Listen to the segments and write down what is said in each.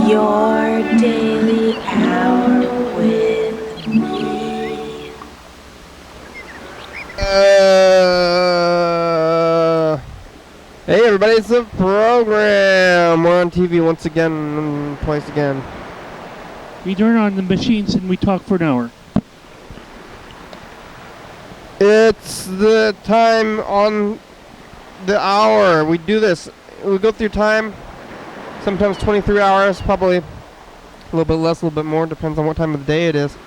Your daily hour with me. Hey everybody, it's the program. We're on TV once again, twice again. We turn on the machines and we talk for an hour. It's the time on the hour. We do this. We go through time. Sometimes 23 hours, probably a little bit less, a little bit more. Depends on what time of the day it is.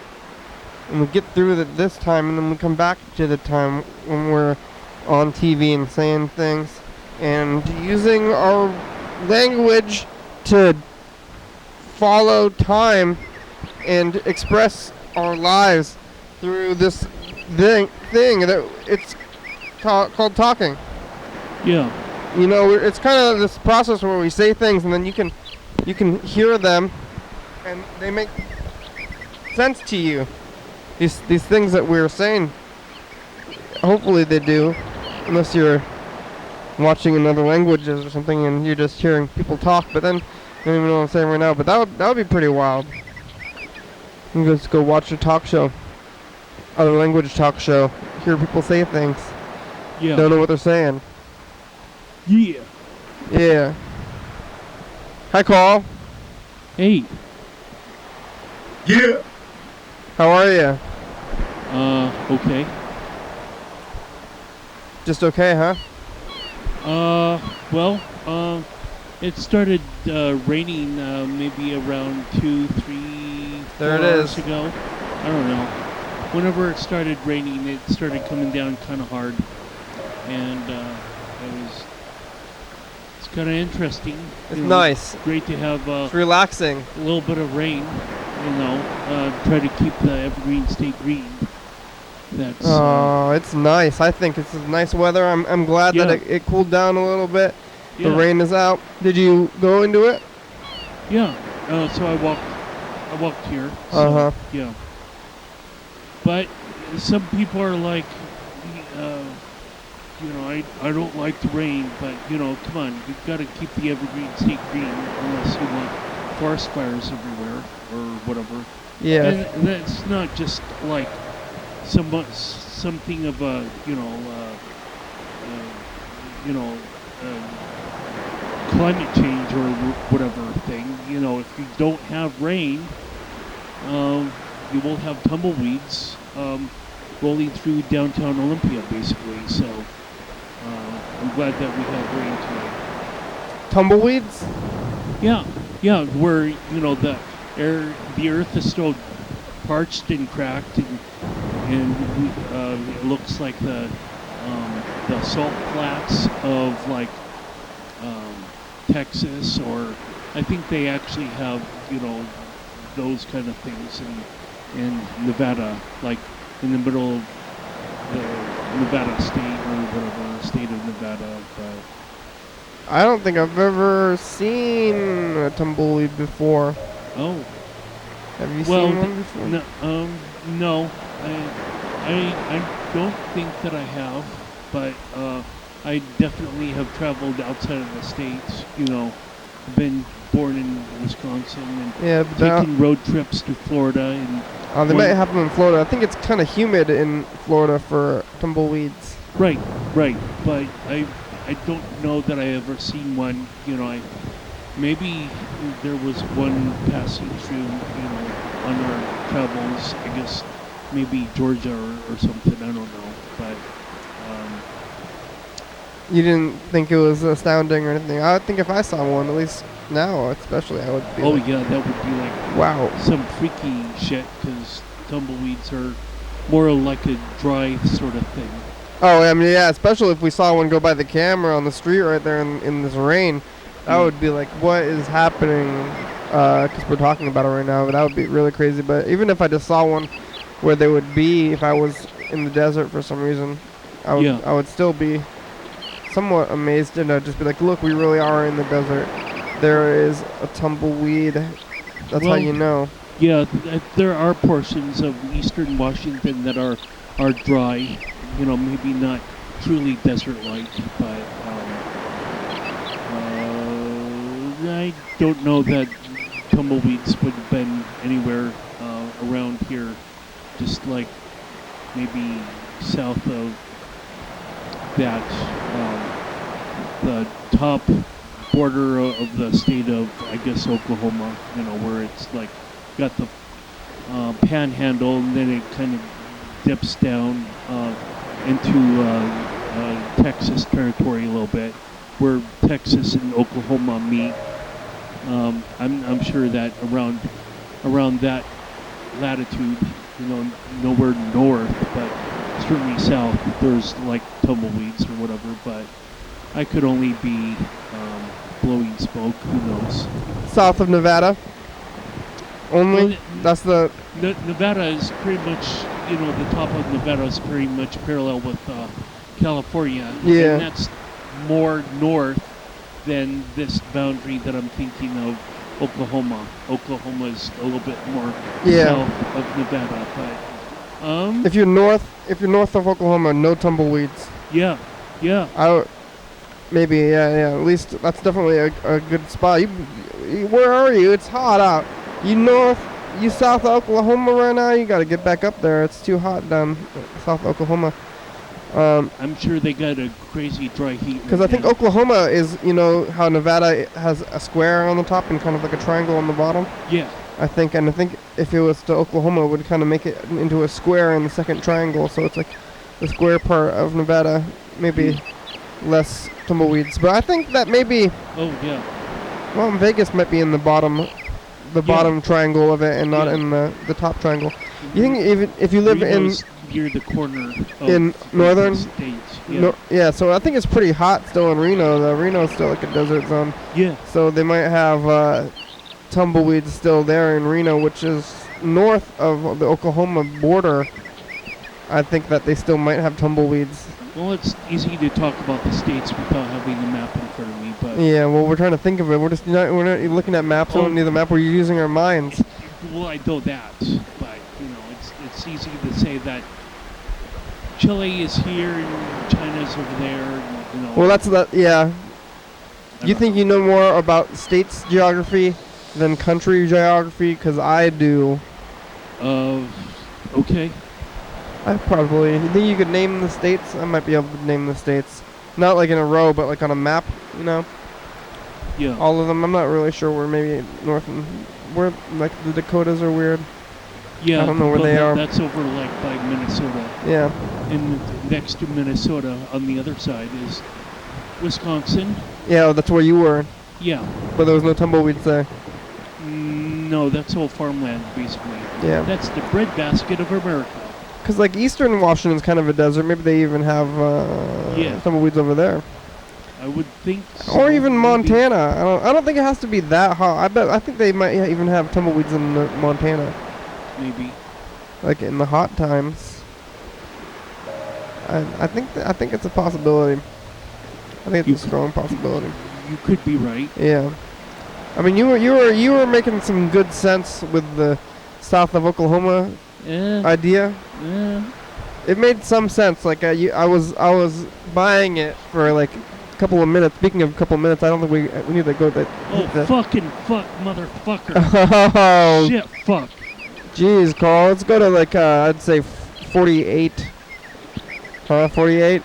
And we get through this time, and then we come back to the time when we're on TV and saying things. And using our language to follow time and express our lives through this thing that it's called talking. Yeah. You know, it's kind of this process where we say things and then you can hear them and they make sense to you. These things that we're saying, hopefully they do, unless you're watching in other languages or something and you're just hearing people talk, but then you don't even know what I'm saying right now, but that would be pretty wild. You can just go watch a talk show, other language talk show, hear people say things. Yeah. Don't know what they're saying. Yeah. Yeah. Hi, Carl. Hey. Yeah. How are you? Okay. Just okay, huh? Well, it started raining maybe around 2, 3 There it hours is. ago. I don't know. Whenever it started raining, it started coming down kind of hard, and it's kind of interesting. It's nice. Great to have It's relaxing. a little bit of rain. Try to keep the evergreen stay green. That's It's nice. I think it's nice weather. I'm glad that it cooled down a little bit. Yeah. The rain is out. Did you go into it? Yeah. So I walked here. So, Uh-huh. Yeah. But some people are like, I don't like the rain, but come on, you've got to keep the evergreen stay green unless you want forest fires everywhere or whatever. Yeah. And that's not just like something of a climate change or whatever thing. If you don't have rain, you will have tumbleweeds rolling through downtown Olympia, basically. So I'm glad that we have rain tonight. Tumbleweeds? Yeah, where the earth is still parched and cracked, and it looks like the salt flats of like Texas, or I think they actually have those kind of things in Nevada, like in the middle of the Nevada state or whatever state of Nevada. But I don't think I've ever seen a tumbleweed before. Oh. Have you seen one before? No. I don't think that I have, but I definitely have traveled outside of the states. I've been born in Wisconsin and taken road trips to Florida. And they might have them in Florida. I think it's kind of humid in Florida for tumbleweeds. Right. But I don't know that I ever seen one. Maybe there was one passing through, on our travels. I guess maybe Georgia or something. I don't know. But you didn't think it was astounding or anything? I would think if I saw one, at least now, especially, I would be yeah, that would be like wow, some freaky shit, because tumbleweeds are more like a dry sort of thing. Oh, I mean, yeah, especially if we saw one go by the camera on the street right there in this rain. That would be like, what is happening? Because we're talking about it right now, but that would be really crazy. But even if I just saw one where they would be, if I was in the desert for some reason, I would still be somewhat amazed, and I'd just be like, look, we really are in the desert. There is a tumbleweed. That's how you know. Yeah, there are portions of eastern Washington that are dry. Maybe not truly desert-like, but I don't know that tumbleweeds would have been anywhere around here, just like maybe south of that, the top border of the state of, I guess, Oklahoma, where it's like got the panhandle, and then it kind of dips down into Texas territory a little bit, where Texas and Oklahoma meet. I'm sure that around that latitude, nowhere north, but certainly south, there's like tumbleweeds or whatever. But I could only be blowing smoke. Who knows? South of Nevada. Only? Well, That's the... Nevada is pretty much, the top of Nevada is pretty much parallel with California. Yeah. And that's more north than this boundary that I'm thinking of, Oklahoma. Oklahoma is a little bit more south of Nevada, but if you're north of Oklahoma, no tumbleweeds. Yeah. Maybe, yeah. At least that's definitely a good spot. Where are you? It's hot out. You south of Oklahoma right now? You got to get back up there. It's too hot down south of Oklahoma. I'm sure they got a crazy dry heat. Because I think Oklahoma is, how Nevada has a square on the top and kind of like a triangle on the bottom. Yeah. I think if it was to Oklahoma, it would kind of make it into a square in the second triangle. So it's like the square part of Nevada, maybe less tumbleweeds. But I think that maybe... Oh, yeah. Well, Vegas might be in the bottom triangle of it and not in the top triangle. You think even if you live Reno's near the corner in northern states, so I think it's pretty hot still in Reno. Though Reno's still like a desert zone. Yeah. So they might have tumbleweeds still there in Reno, which is north of the Oklahoma border. I think that they still might have tumbleweeds. Well, it's easy to talk about the states without having the map in front of me, but... Yeah, well, we're trying to think of it. We're not looking at maps. We don't need the map. We're using our minds. Well, I know that, but, it's easy to say that Chile is here and China's over there, and, Well, yeah. You think you know more about states geography than country geography? Because I do. Okay. I probably. You think you could name the states? I might be able to name the states. Not like in a row, but like on a map, Yeah. All of them. I'm not really sure where maybe north and... Where, like, the Dakotas are weird. Yeah. I don't know where they are. That's over, like, by Minnesota. Yeah. And next to Minnesota, on the other side, is Wisconsin. Yeah, that's where you were. Yeah. But there was no tumbleweeds there. No, that's all farmland, basically. Yeah. That's the breadbasket of America. Because, like, eastern Washington's kind of a desert. Maybe they even have tumbleweeds over there. I would think so. Or even Montana. I don't think it has to be that hot. I think they might even have tumbleweeds in Montana. Maybe. Like in the hot times. I think it's a possibility. I think it's a strong possibility. You could be right. Yeah. I mean, you were making some good sense with the south of Oklahoma idea. Yeah. It made some sense. Like I was buying it for like a couple of minutes. Speaking of a couple of minutes, I don't think we need to go that. Oh, fucking fuck, motherfucker. Oh. Shit, fuck. Jeez, Carl. Let's go to like I'd say 48. 48.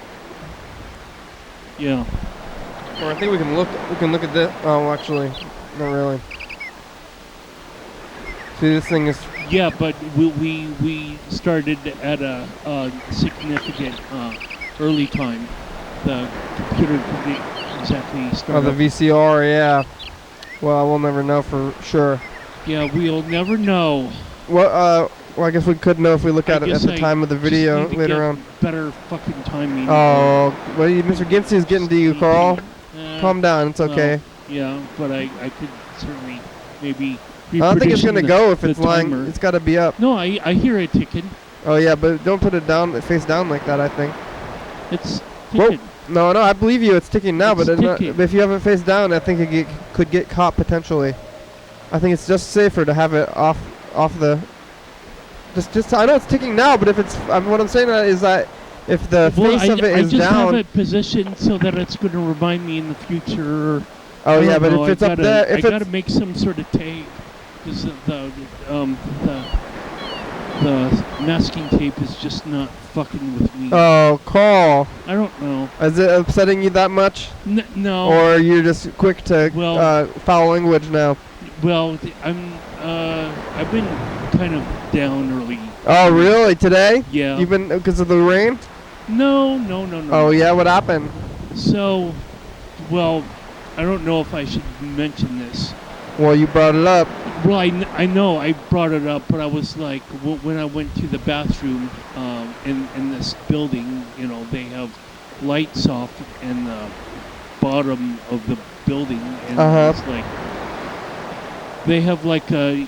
Yeah. Or I think we can look at this. Oh, actually, not really. See, this thing is... Yeah, but we started at a significant early time. The computer didn't exactly start. Oh, the VCR, yeah. Well, we'll never know for sure. Yeah, we'll never know. Well, I guess we could know if we look at it at the time of the video later on. Better fucking timing. Oh, well, Mr. Ginsey's getting to you, Carl. Calm down, it's okay. Yeah, but I could certainly maybe... I don't think it's going to go if it's lying. It's got to be up. No, I hear it ticking. Oh, yeah, but don't put it down, face down like that, I think. It's ticking. Whoa. No, I believe you. It's ticking now, but if you have it face down, I think it could get caught potentially. I think it's just safer to have it off the... Just I know it's ticking now, but if it's... what I'm saying is that if the face of it is down... I just have it positioned so that it's going to remind me in the future. Oh, yeah, but if it's up there... I got to make some sort of tape. because the masking tape is just not fucking with me. Oh, Carl. I don't know. Is it upsetting you that much? No. Or you're just quick to foul language now? Well, I've been kind of down early. Oh, really? Today? Yeah. You've been because of the rain? No. Oh, yeah. What happened? So, well, I don't know if I should mention this. Well, you brought it up. Well, I know I brought it up, but I was like, when I went to the bathroom in this building, you know, they have lights off in the bottom of the building, and it's like they have like a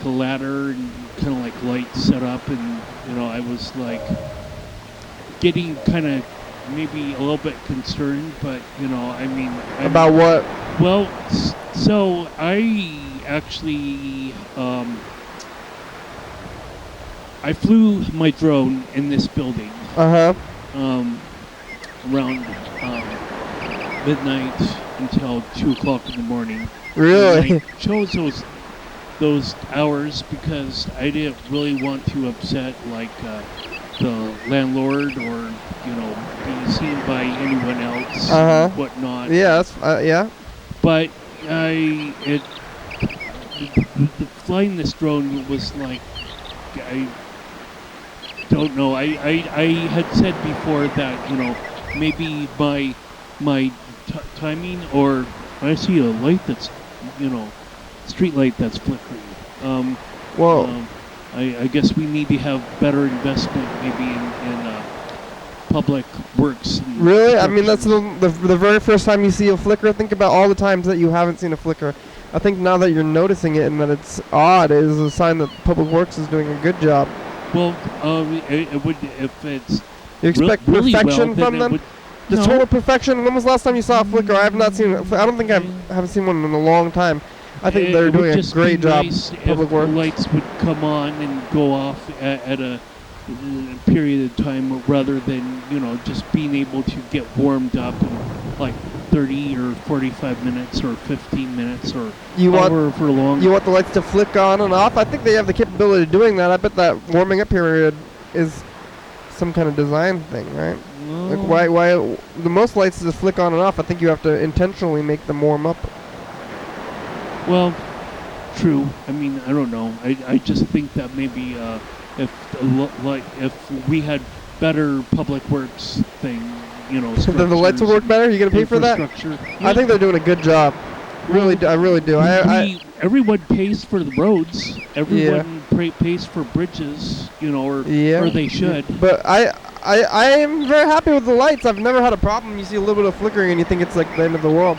ladder and kind of like lights set up, and you know, I was like getting kind of maybe a little bit concerned, but you know, I mean, about what? Well, so I actually I flew my drone in this building. Around midnight until 2 o'clock in the morning. Really? And I chose those hours because I didn't really want to upset like the landlord or you know be seen by anyone else and whatnot. Yeah, that's yeah. But flying this drone was like, I don't know. I had said before that, you know, maybe my timing, or I see a light that's, you know, street light that's flickering. I guess we need to have better investment maybe in public works. Really? I mean, that's the very first time you see a flicker. Think about all the times that you haven't seen a flicker. I think now that you're noticing it and that it's odd is a sign that Public Works is doing a good job. Well, it would if it's. You expect really perfection well, from them? Just total perfection. When was the last time you saw a flicker? I have not seen. I don't think I haven't seen one in a long time. I think they're doing a great job. Public Works. Lights would come on and go off at a period of time, rather than you know just being able to get warmed up in like 30 or 45 minutes or 15 minutes or however for long. You want the lights to flick on and off? I think they have the capability of doing that. I bet that warming up period is some kind of design thing, right? No. Like why the most lights just flick on and off. I think you have to intentionally make them warm up. Well, true. I mean, I don't know. I just think that maybe if we had better public works thing, you know, then the lights would work better. You gonna pay for that? Yeah. I think they're doing a good job. Really, I really do. Everyone pays for the roads. Everyone pays for bridges, you know, or they should. But I am very happy with the lights. I've never had a problem. You see a little bit of flickering and you think it's like the end of the world.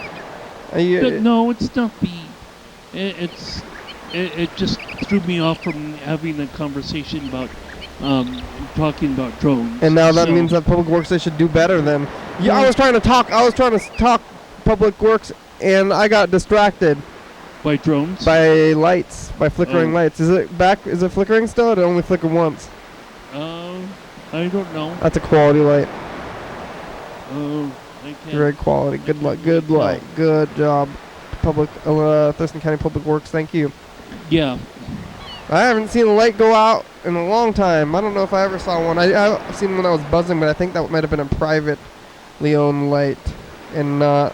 No, it's not the. It just threw me off from having a conversation about talking about drones. And now that means that Public Works, they should do better then. Yeah, I was trying to talk Public Works and I got distracted. By drones? By lights, by flickering lights. Is it back? Is it flickering still? Or did it only flicker once? I don't know. That's a quality light. I can't. Great quality. Good light. Good light. Good job. Thurston County Public Works. Thank you. Yeah. I haven't seen a light go out in a long time. I don't know if I ever saw one. I've seen one that was buzzing, but I think that might have been a privately owned light and not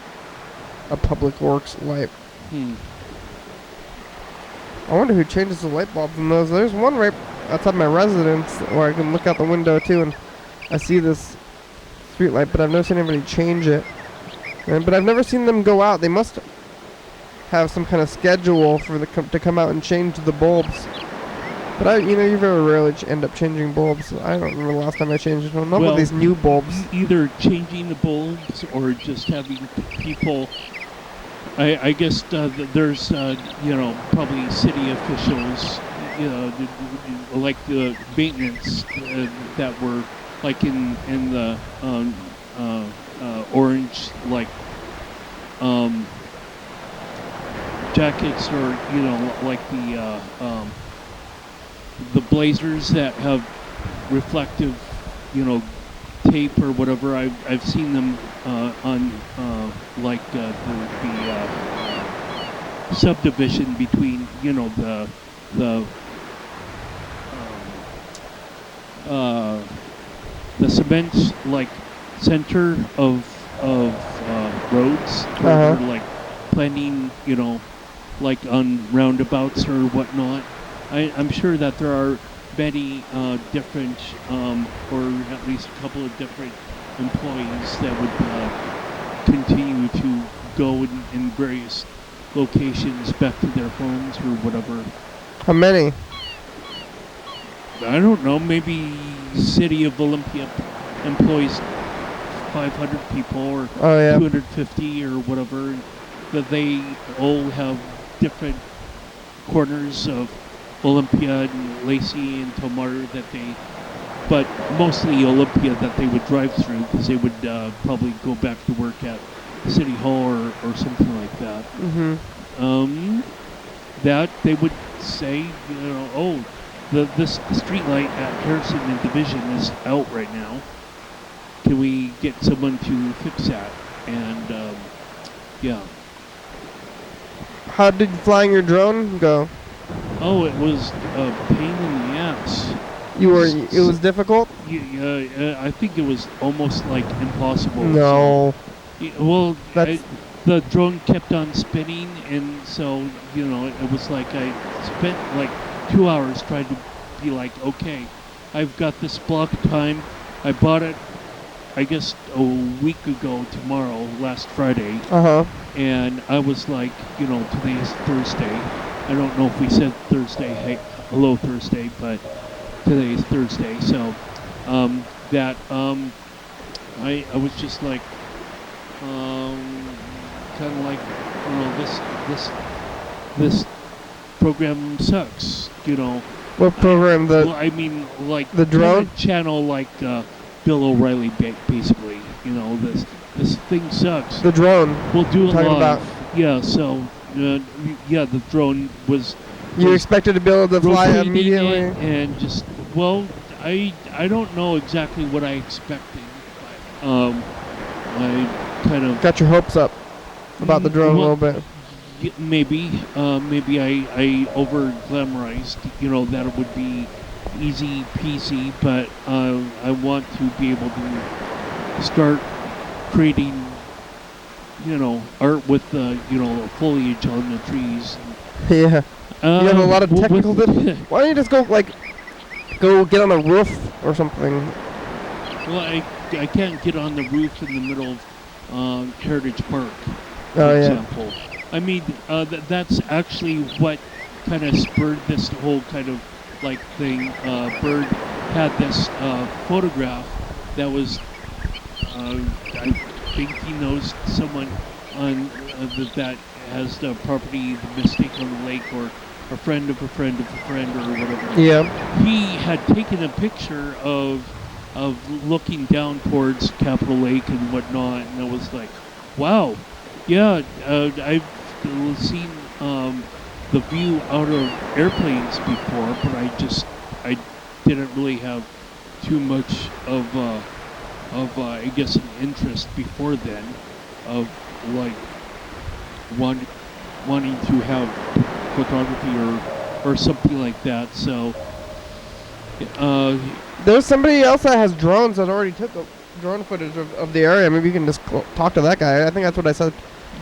a Public Works light. I wonder who changes the light bulbs in those. There's one right outside my residence where I can look out the window too, and I see this street light, but I've never seen anybody change it. But I've never seen them go out. They must have some kind of schedule for to come out and change the bulbs. But you very rarely end up changing bulbs. I don't remember the last time I changed one. Not with these new bulbs. Either changing the bulbs or just having people. I guess there's probably city officials, like the maintenance that were like in the orange jackets, or like the blazers that have reflective tape or whatever. I've seen them on like the subdivision between, the the cement like center of roads where they're like planning, like on roundabouts or whatnot. I'm sure that there are many different, or at least a couple of different employees that would continue to go in various locations back to their homes or whatever. How many? I don't know, maybe City of Olympia employs 500 people or 250 or whatever, that they all have different corners of Olympia and Lacey and Tomar but mostly Olympia that they would drive through because they would probably go back to work at City Hall or something like that. Mm-hmm. That they would say, this street light at Harrison and Division is out right now. Can we get someone to fix that? And yeah. How did flying your drone go? Oh, it was a pain in the ass. It was difficult? I think it was almost like impossible. No. So, the drone kept on spinning, and so, it was like I spent like 2 hours trying to be like, okay, I've got this block of time. I bought it, I guess, a week ago tomorrow, last Friday. And I was like, today is Thursday. I don't know if we said Thursday, hey, hello Thursday, but today is Thursday. So, I was just like, kind of like, this program sucks, What program? I mean, like the drone channel, like Bill O'Reilly, basically. This thing sucks. The drone. We'll do it live. About. Yeah. So, the drone was. You expected to be able to fly immediately, and just I don't know exactly what I expected, but I kind of got your hopes up about the drone a little bit. Maybe I over glamorized, that it would be easy peasy, but I want to be able to start creating, art with the, foliage on the trees. Yeah. You have a lot of technical Why don't you just go get on a roof or something? Well, I can't get on the roof in the middle of Heritage Park, for example. I mean, that's actually what kind of spurred this whole kind of like thing. Bird had this photograph that was, I think he knows someone on that has the property, the Mistake on the Lake, or a friend of a friend of a friend, or whatever. Yeah. He had taken a picture of looking down towards Capitol Lake and whatnot, and I was like, wow, yeah, I've seen the view out of airplanes before, but I didn't really have too much of I guess an interest before then of like wanting to have photography or something like that. So there's somebody else that has drones that already took drone footage of the area. Maybe you can just talk to that guy. I think that's what I said.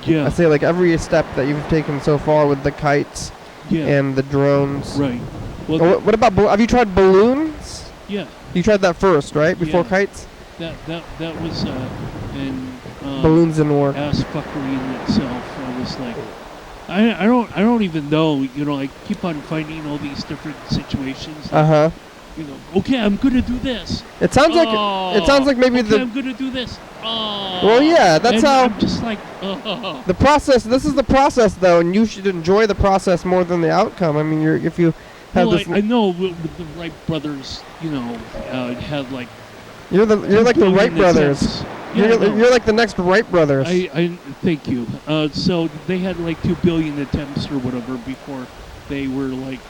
Yeah. I say like every step that you've taken so far with the kites and the drones. Right. Well, what about have you tried balloons? Yeah. You tried that first, right? Before kites? That was balloons didn't work. Ass fuckery in itself. I was like, I don't even know. I keep on finding all these different situations. Like, okay, I'm gonna do this. It sounds like maybe I'm gonna do this. Well, yeah, that's and how. I'm just like, the process. This is the process, though, and you should enjoy the process more than the outcome. I mean, if you have this. I know with the Wright brothers, had like. You're like the Wright brothers. Yeah, you're like the next Wright brothers. I thank you. So they had like 2 billion attempts or whatever before they were like,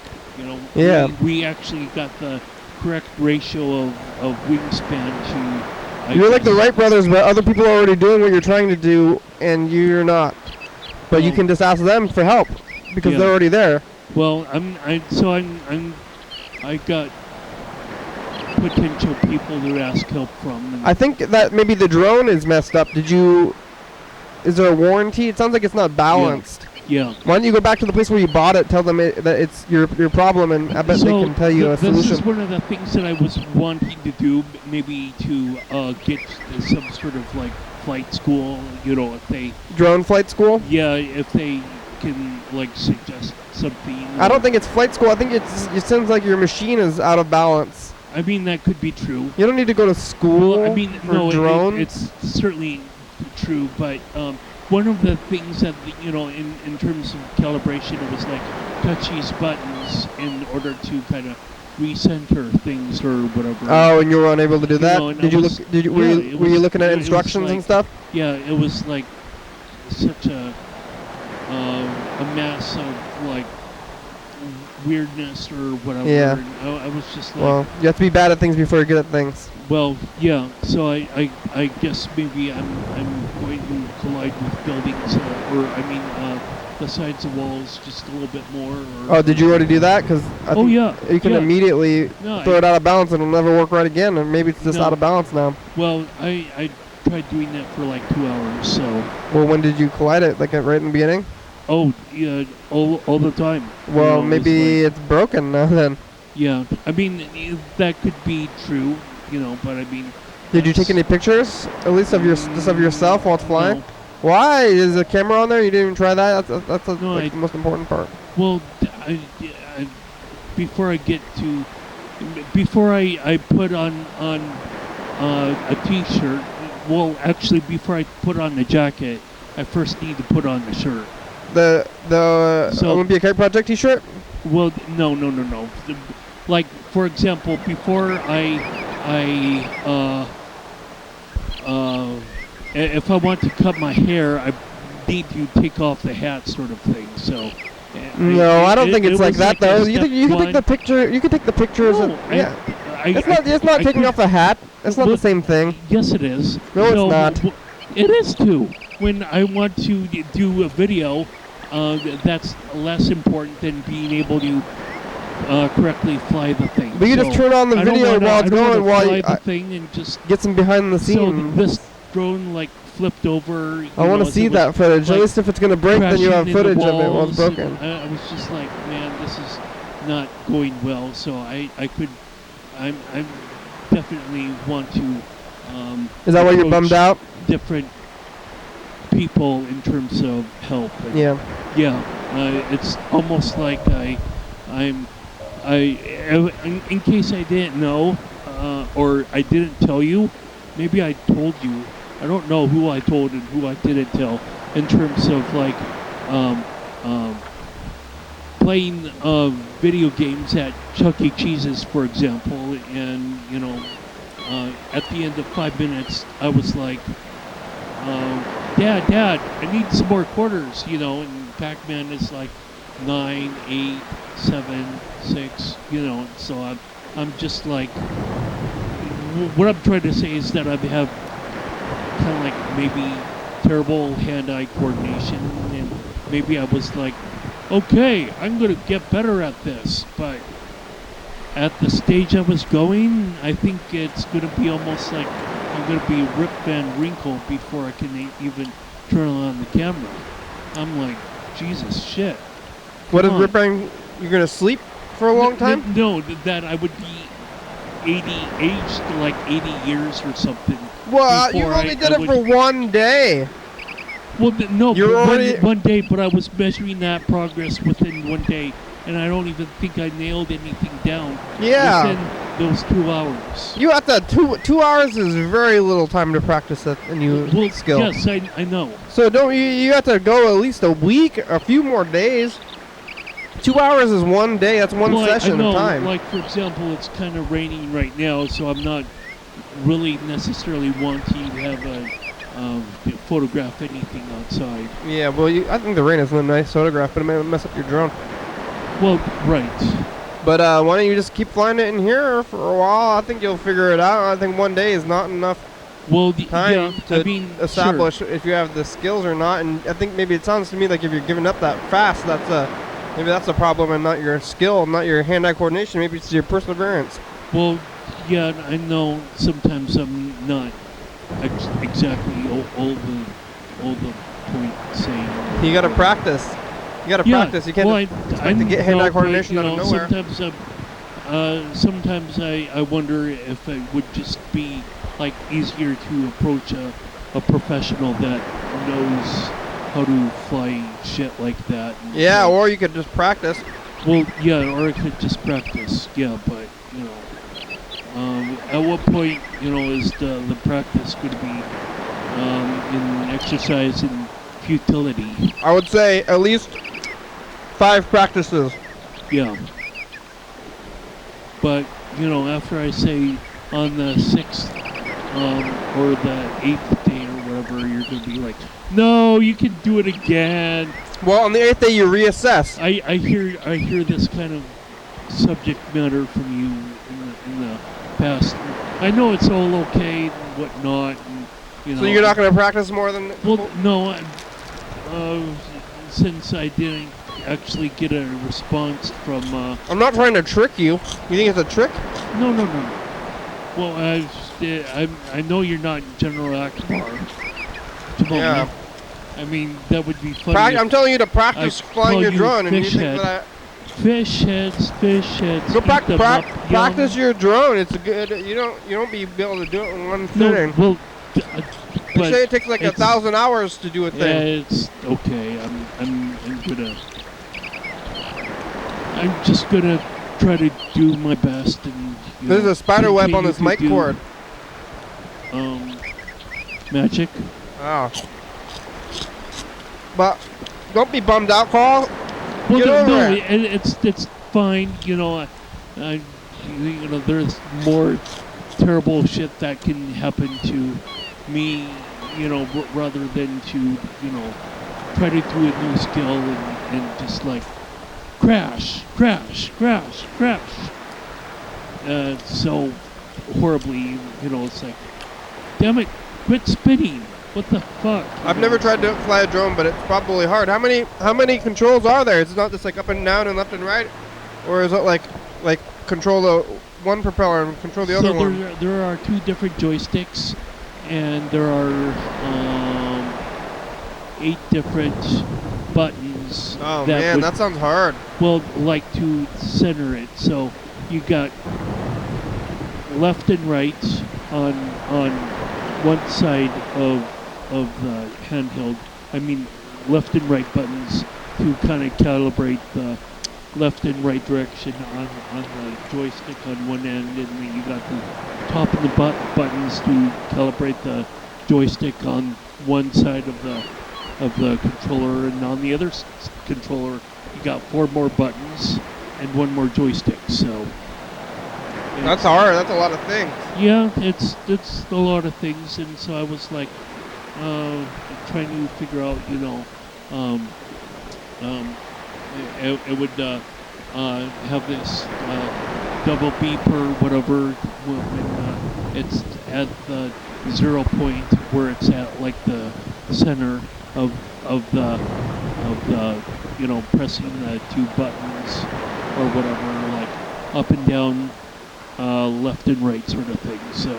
Yeah. We actually got the correct ratio of wingspan to. You're like the Wright brothers, but other people are already doing what you're trying to do, and you're not. But you can just ask them for help because Yeah. they're already there. Well, I got potential people to ask help from. And I think that maybe the drone is messed up. Is there a warranty? It sounds like it's not balanced. yeah. Why don't you go back to the place where you bought it, tell them that it's your problem, and I bet they can tell you a This solution. is one of the things that I was wanting to do, maybe to get some sort of like flight school, if they, Drone flight school? if they can like suggest something. I don't think it's flight school. I think it sounds like your machine is out of balance. I mean, that could be true. You don't need to go to school Well, I mean, for no, drones. it's certainly true, but one of the things that, in terms of calibration, it was like touch these buttons in order to kind of recenter things or whatever. Oh, and you were unable to do that? and Did it you was- look? Did you? yeah, Were you looking at it was instructions like- and stuff? Yeah, it was like such a mass of like weirdness or whatever. Yeah. And I was just like, Well, you have to be bad at things before you're good at things. well, yeah. So I guess maybe I'm going to collide with buildings, the sides of walls just a little bit more. Or Oh, did you already do that? Because Oh, yeah. you can Yeah. immediately No, throw it out of balance and it'll never work right again, and maybe it's just No. out of balance now. Well, I tried doing that for like 2 hours. So Well, when did you collide it? Like right in the beginning? yeah, all the time. Well, It's maybe it's broken now then. yeah. I mean, that could be true, but I mean. Did you take that's- any pictures, at least of just of yourself while it's flying? No. Why? Is the camera on there? You didn't even try that? That's No, like the most important part. Well, before I put on a T-shirt. Well, actually, before I put on the jacket, I first need to put on the shirt. The So- Olympia Kite Project T-shirt? Well, no. Like, for example, before if I want to cut my hair, I need to take off the hat, sort of thing. So. No, I don't think it's like was that a though. You step can take the one. picture. You can take the pictures. No, Yeah. It's not I taking could- off the hat. It's not the Well, same thing. Yes, it is. No, it's not. It is too. When I want to do a video, that's less important than being able to correctly fly the thing. But you just So turn on the I don't video wanna- while I it's don't wanna going, while fly you the thing and just. get some behind the So scenes. this drone like flipped over. I want to see that footage. At like, least if it's gonna break, then you have crashing into footage of it while it's walls, broken. and I was just like, man, this is not going well. So I definitely want to. Is that why you're approach bummed out? Different people in terms of help. And Yeah. yeah, it's almost like in case I didn't know, or I didn't tell you, maybe I told you. I don't know who I told and who I didn't tell in terms of like playing video games at Chuck E. Cheese's, for example, and at the end of 5 minutes, I was like, Dad, I need some more quarters, and Pac-Man is like 9, 8, 7, 6, so I'm just like, what I'm trying to say is that I have kind of like maybe terrible hand-eye coordination, and maybe I was like, okay, I'm going to get better at this, but at the stage I was going, I think it's going to be almost like I'm going to be Rip Van Winkle before I can even turn on the camera. I'm like, Jesus, shit. What is Come on. Rip Van? You're gonna sleep for a long time? No, that I would be aged to like 80 years or something. Well, you before only I did it would- for one day. Well, no, You're but already- one day, but I was measuring that progress within one day, and I don't even think I nailed anything down Yeah. within those 2 hours. You have to 2 hours is very little time to practice that new Well, skill. yes, I know. So don't you have to go at least a week, a few more days. 2 hours is one day. That's one Well, session I know, of time. like, for example, it's kind of raining right now, so I'm not really necessarily wanting to have photograph anything outside. Yeah, well, I think the rain is a nice photograph, but it may mess up your drone. Well, right. But why don't you just keep flying it in here for a while? I think you'll figure it out. I think one day is not enough Well, time yeah, to I mean, establish sure. if you have the skills or not. And I think maybe it sounds to me like if you're giving up that fast, maybe that's a problem and not your skill, not your hand-eye coordination. Maybe it's your perseverance. Well, yeah, I know sometimes I'm not exactly all the point saying. You got to practice. You got to practice. You can't expect to get hand-eye coordination out of nowhere. Sometimes I wonder if it would just be like easier to approach a professional that knows how to fly shit like that. Yeah, or you could just practice. Well, yeah, or I could just practice. Yeah, but at what point is the practice going to be in exercise and futility? I would say at least 5 practices. Yeah. But, after I say on the 6th or the 8th day or whatever, you're going to be like, no, you can do it again. Well, on the 8th day, you reassess. I hear this kind of subject matter from you in the past. I know it's all okay and whatnot. And, so you're not going to practice more than... Well, no. Since I didn't actually get a response from... I'm not trying to trick you. You think it's a trick? No. Well, I know you're not General Akbar. Yeah. I mean, that would be funny. I'm telling you to practice flying your drone, and you think that Fish heads. Go practice your drone. It's a good. You don't be able to do it in one sitting. No, well, they say it takes like 1,000 hours to do a thing. Yeah, it's okay. I'm just gonna try to do my best and. There's a spider web on this mic cord. Magic. Oh. But don't be bummed out, Carl. Well, it's fine. There's more terrible shit that can happen to me. Rather than to try to do a new skill and just like crash. So horribly, it's like, damn it, quit spinning. What the fuck? I've never tried to fly a drone, but it's probably hard. How many controls are there? Is it not just like up and down and left and right, or is it like control the one propeller and control the other one? So there are 2 different joysticks, and there are 8 different buttons. Oh man, that sounds hard. Well, like to center it. So you got left and right on one side of the handheld. I mean, left and right buttons to kind of calibrate the left and right direction on the joystick on one end, and then you got the top of the buttons to calibrate the joystick on one side of the controller, and on the other controller you got 4 more buttons and 1 more joystick. So that's hard. That's a lot of things. Yeah, it's a lot of things, and so I was like trying to figure out, it would have this double beep or whatever when it's at the 0 point where it's at like the center of the pressing the 2 buttons or whatever, like up and down, left and right sort of thing. So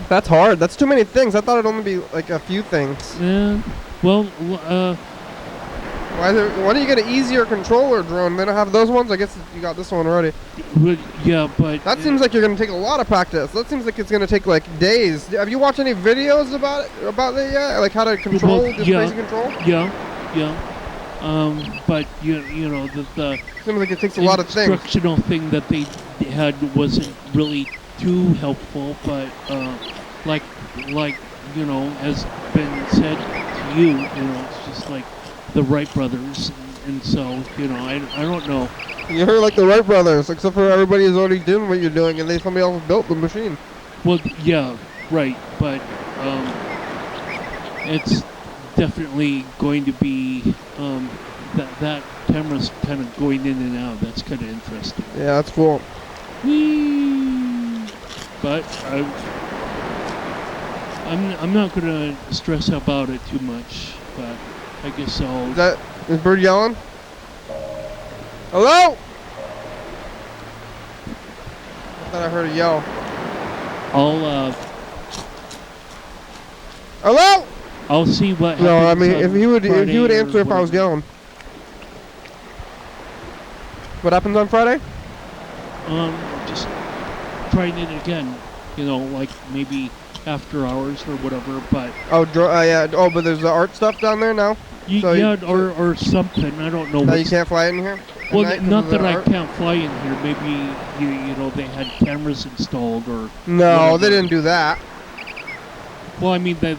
that's hard. That's too many things. I thought it'd only be like a few things. Yeah. Well, why don't you get an easier controller drone? They don't have those ones. I guess you got this one already. Yeah, but that seems like you're gonna take a lot of practice. That seems like it's gonna take like days. Have you watched any videos about it yet? Like how to control crazy control? Yeah. But the seems like it takes a lot of things. Instructional thing that they had wasn't really too helpful, but like has been said to you, it's just like the Wright brothers, and so I don't know. You're like the Wright brothers, except for everybody is already doing what you're doing, and somebody else built the machine. Well, yeah, right, but it's definitely going to be that camera's kind of going in and out. That's kind of interesting. Yeah, that's cool. Whee! But I'm not gonna stress about it too much, but I guess I'll. Is Bird yelling? Hello? I thought I heard a yell. I'll Hello? I'll see what. No, I mean happens if on he would Friday answer or if I was whatever. yelling. What happens on Friday? Just trying it again. You know, like maybe after hours or whatever. But Oh, yeah. Oh, but there's the art stuff down there now. So yeah, or something. I don't know. Now you what's- can't fly in here. at Well, night 'cause not of the that I art? can't fly in here. Maybe you know they had cameras installed or. No, whatever. they didn't do that. Well, I mean that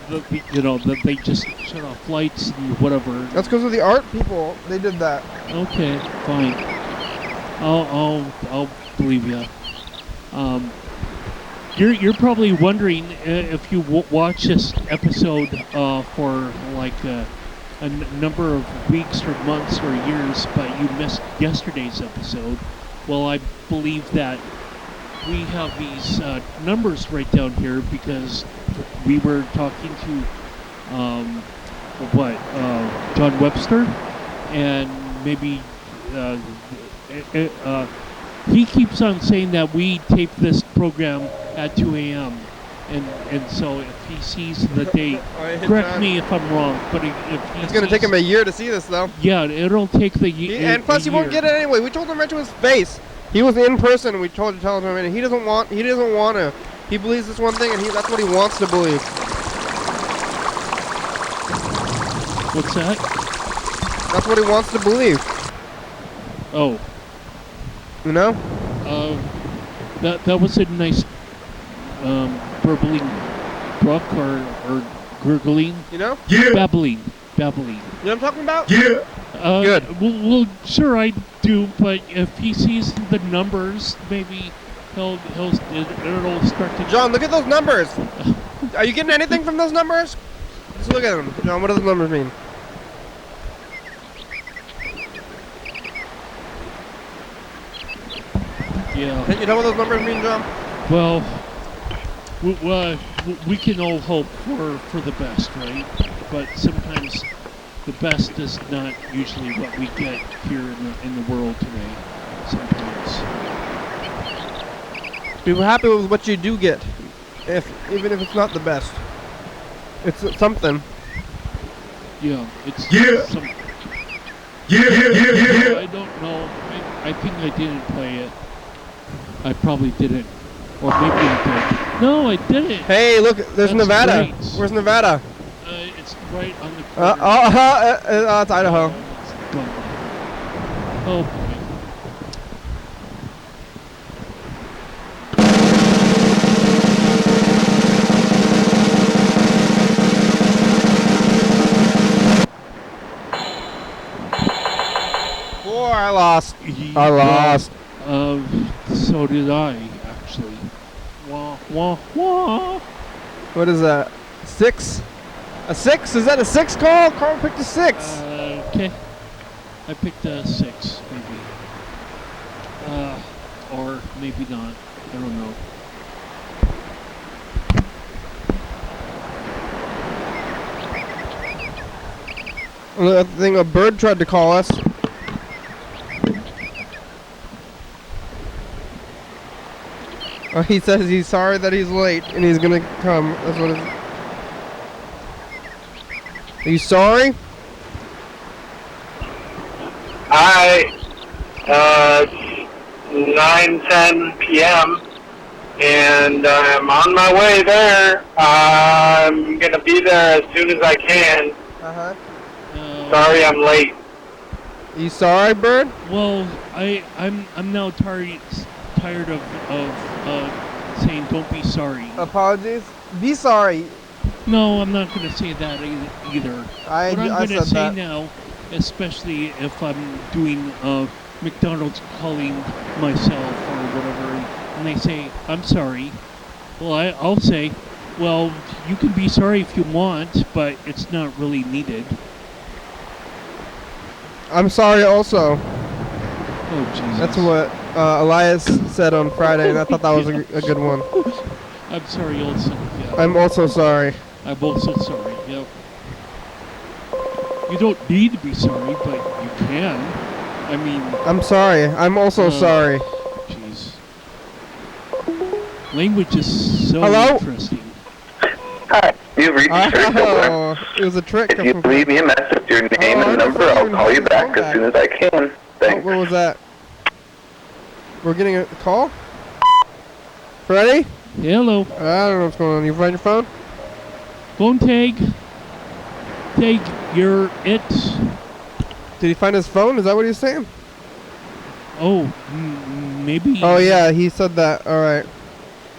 you know that they just shut off flights and whatever. That's because of the art people. They did that. Okay, fine. I'll believe you. You're probably wondering if you watch this episode for like a number of weeks or months or years, but you missed yesterday's episode. Well, I believe that we have these numbers right down here because we were talking to John Webster, and maybe he keeps on saying that we tape this program at 2 a.m. And so if he sees the date, correct me if I'm wrong, but if he It's gonna take him a year to see this, though. yeah, it'll take the year. And plus, he won't get it anyway. We told him right to his face. He was in person, and we told him, and he doesn't want to. He believes this one thing, and that's what he wants to believe. What's that? That's what he wants to believe. Oh, You know? that was a nice burbling brook or gurgling, You know? babbling. You know what I'm talking about? Good. Well, sure I do, but if he sees the numbers, maybe it'll start to. John, look at those numbers. Are you getting anything from those numbers? Just look at them. John, what do those numbers mean? Yeah. Can you tell what those numbers mean, John? Well, we can all hope for the best, right? But sometimes the best is not usually what we get here in the world today. Sometimes. Be happy with what you do get, even if it's not the best. It's something. Yeah, it's some. I don't know. I think I didn't play it. I probably didn't. Or maybe I did. No, I didn't. Hey, look, there's That's Nevada. great. Where's Nevada? It's right on the corner. It's Idaho. It's gone. Oh boy. Boy, I lost. I lost. So did I, actually. Wah, wah, wah. What is that? 6? A 6? Is that a 6 call? Carl picked a 6. Okay. I picked a 6, maybe. Or maybe not. I don't know. I think a bird tried to call us. Oh, he says he's sorry that he's late and he's gonna come. That's what it's. Are you sorry? Hi, 9:10 p.m. and I'm on my way there. I'm gonna be there as soon as I can. Uh-huh. Sorry I'm late. You sorry, bird? Well, I'm now tired of saying don't be sorry. Apologies. Be sorry. No, I'm not going to say that either. What I'm going to said say that. now, especially if I'm doing McDonald's calling myself or whatever, and they say, I'm sorry, well, I'll say, well, you can be sorry if you want, but it's not really needed. I'm sorry also. Oh, Jesus. That's what Elias said on Friday, and I thought that was a good one. I'm sorry also. Yeah. I'm also sorry. I'm also sorry. Yep. You don't need to be sorry, but you can. I mean... I'm sorry. I'm also sorry. Jeez. Language is so Hello? interesting. Hi, you've reached Thurston County. Oh, it was a trick. If you leave me a message, your name and number, I'll call you back as soon as I can. Thanks. What was that? We're getting a call? Freddy? Hello. I don't know what's going on. You find your phone? Phone tag. Tag, you're it. Did he find his phone? Is that what he's saying? Oh, maybe. Oh yeah, he said that. All right.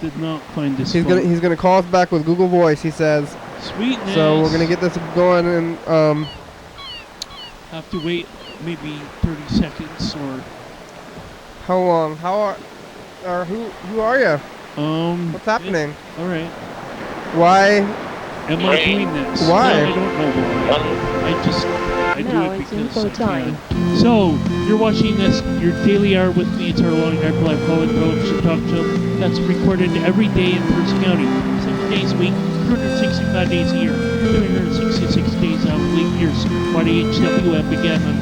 Did not find his He's phone. gonna call us back with Google Voice. He says. Sweetness. So we're gonna get this going and Have to wait maybe 30 seconds or. How long? Who are you? What's happening? All right. Why? Am I doing this? Why? No, I don't know why. I do Now it it's because info I time. can. So, you're watching this, your daily hour with me. It's our long night live call-in television talk show that's recorded every day in Thurston County. 7 days a week, 365 days a year, 366 days out of leap years. YDHWM began on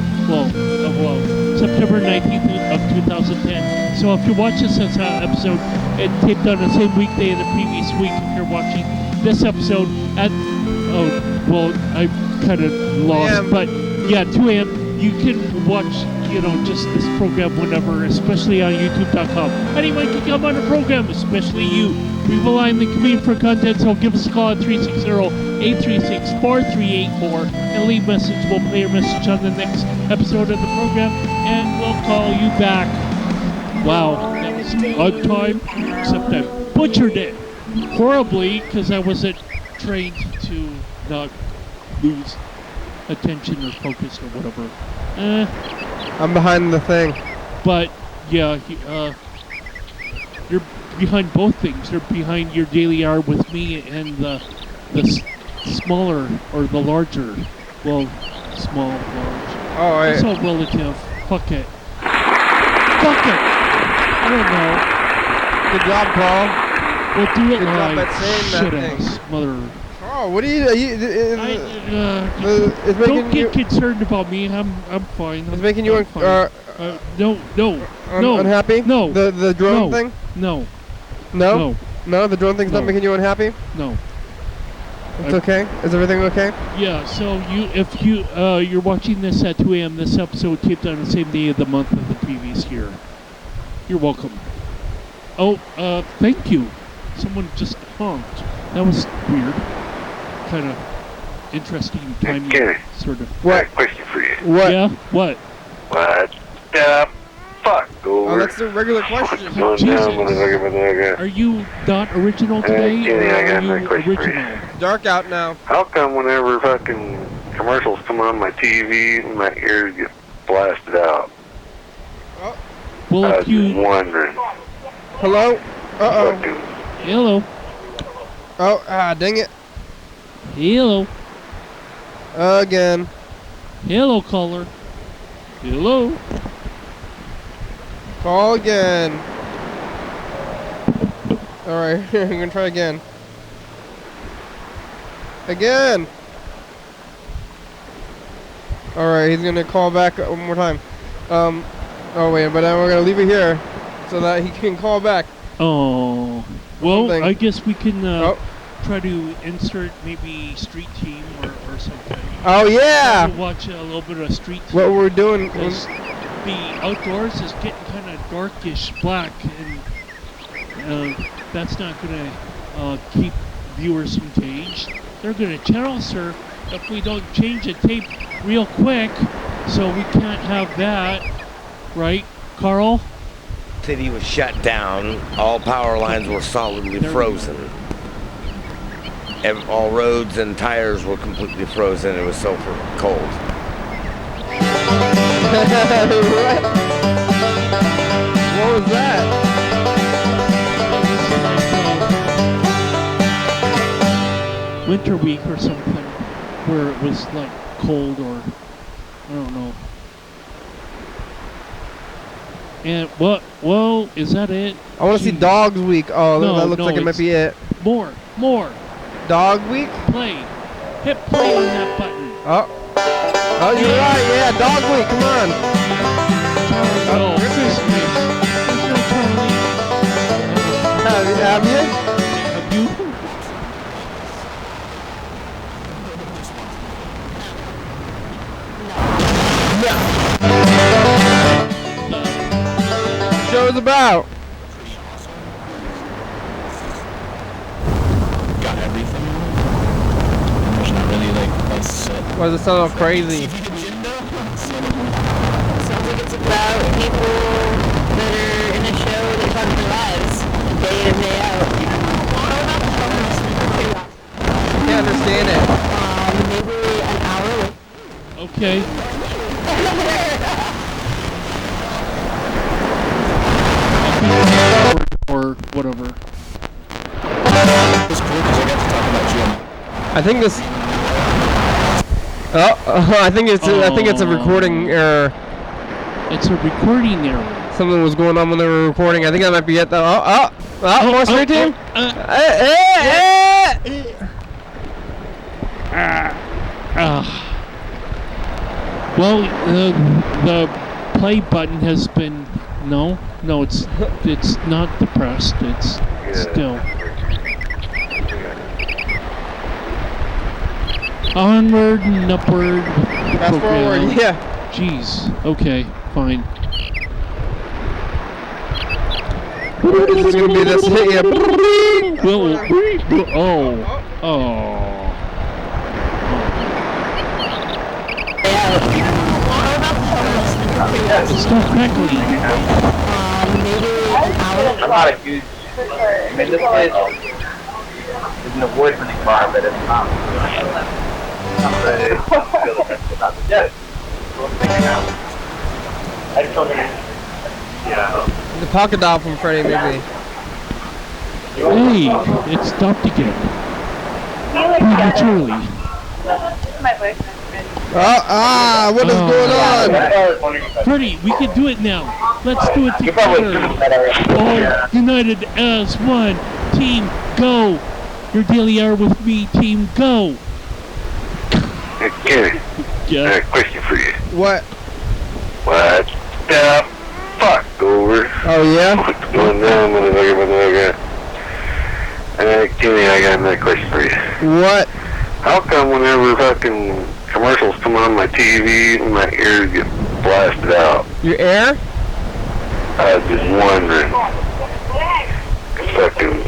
September 19th of 2010. So if you're watching this episode, it taped on the same weekday of the previous week. If you're watching this episode at, I'm kind of lost, but yeah, 2 a.m. You can watch, just this program whenever, especially on YouTube.com. Anyone can come on the program, especially you. We rely on the community for content, so give us a call at 360-836-4384 and leave a message. We'll play your message on the next episode of the program, and we'll call you back. Wow, that was on time, except I butchered it horribly because I wasn't trained to not lose attention or focus or whatever. I'm behind the thing. But yeah, you're behind both things. You're behind your daily hour with me and the smaller or the larger. Well, small, large. Oh, right. It's all relative. Fuck it. Fuck it. I don't know. Good job, Paul. We'll do it Good job live. at saying that Shit thing. ass mother. Oh, what are you? It's Don't making you. get concerned about me. I'm fine. It's making you fine. No. unhappy. No. The drone No. thing. No. No. No. The drone thing's No. not making you unhappy. No. It's okay. Is everything okay? Yeah. So if you're watching this at 2 a.m., this episode taped on the same day of the month of the previous year. You're welcome. Oh, thank you. Someone just honked. That was weird. Kind of interesting timing, Okay. sort of. I got a question for you. What? Yeah. What? What the fuck, Oh, over? that's the regular question. Going Jesus. down, motherfucker. Are you not original today, Kenny, or I got are another you question for you. original? Dark out now. How come whenever fucking commercials come on my TV, my ears get blasted out? Well, I was if you just wondering. Hello. Uh Fucking hello, oh. Oh. Dang it. hello, Again. hello, caller, hello. Call again. All right. I'm gonna try again. Again. All right. He's gonna call back one more time. Oh wait, but we're gonna leave it here so that he can call back. Oh, well, Something. I guess we can Oh. try to insert maybe Street Team or something. Oh yeah. Try to watch a little bit of Street Team. What we're doing. Because the outdoors is getting kind of darkish black, and that's not going to keep viewers engaged. They're going to channel surf if we don't change the tape real quick, so we can't have that, right, Carl? City was shut down. All power lines were solidly There we frozen. All roads and tires were completely frozen. It was so cold. What? What was that? Winter week or something, where it was like cold or I don't know. And what? Well, is that it? I want to see Jeez. Dogs Week. Oh, No, that looks no, like it might it's- be it. More. Dog Week? Play. Hit play on that button. Oh, you're right. Yeah, Dog Week. Come on. Oh, Christmas. There's no Charlie. Have you? Have you? Show's about. Got everything. There's not really like a set. Why does it sound all crazy? Sounds like it's about people that are in a show that talk about their lives day in and day out. Can't understand it. Maybe an hour later. Okay. Or whatever. It was cool because I got to talk about Jim. I think this. I think it's a recording error. It's a recording error. Something was going on when they were recording. I think that might be it. More street team. Well, the play button has been no, it's not depressed. It's still onward and upward. Fast forward. Yeah. Jeez. Okay. Fine. Is this gonna be this hit? Yeah. Stop crackling. I'm not a huge. I mean, this place is an award-winning bar, but it's not. I just don't. Yeah. The pocket doll from Freddy, maybe. Hey, it stopped again. Prematurely. What is going on? Freddy, we can do it now. Let's do it together. All united as one. Team, go. Your daily hour with me, team, go. Gary, I Yeah. got a question for you. What? What the fuck, over? Oh yeah. What's going on, motherfucker? Kenny, I got another question for you. What? How come whenever fucking commercials come on my TV, my ears get blasted out? Your air? I was just wondering. Fucking,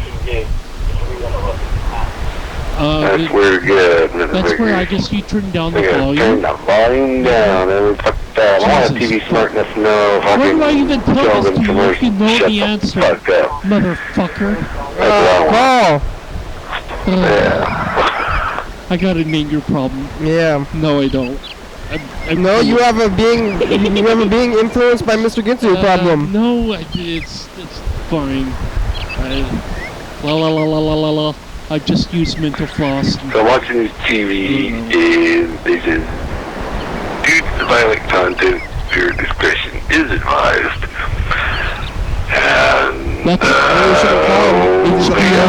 I swear to God, That's where I guess you turn down the I gotta turn volume. the volume down every fucking time. I want a Jesus. TV smart enough to know if I Why can do I even tell tell this them to you if you commercials know shut the the answer? fuck up. Motherfucker. That's what I want. Paul. I got an anger problem. Yeah. No, I don't. No, you have a being influenced by Mr. Ginsu problem. No, it's fine. La la la la la la la. I just use mental floss. So I'm watching this TV and they said, due to the violent content, your discretion is advised. And they got